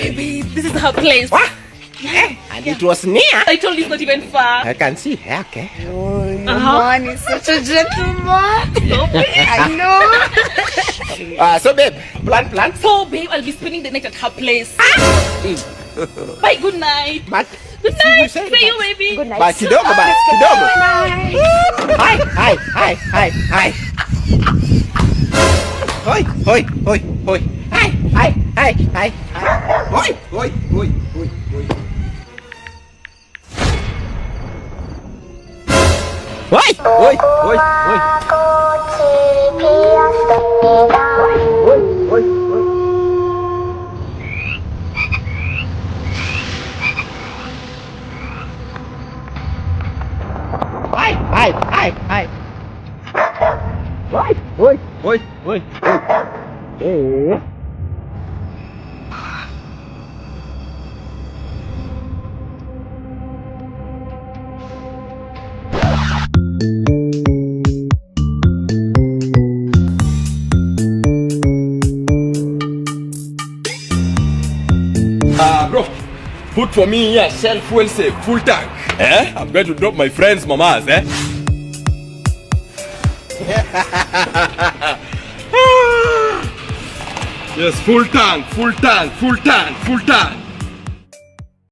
baby, this is her place. What? And it was near. I told you it's not even far. I can see her, okay? Oh, your man is such a gentleman. I know. So babe, plan. So, babe, I'll be spending the night at her place. Bye, good night. But Good night. See you, baby. Good night. Ba kidogo. Hi. Hoi. Hi. Hoi. Bro, put for me here Shell fuel safe, full tank. I'm going to drop my friend's mamas, Yes, full tank.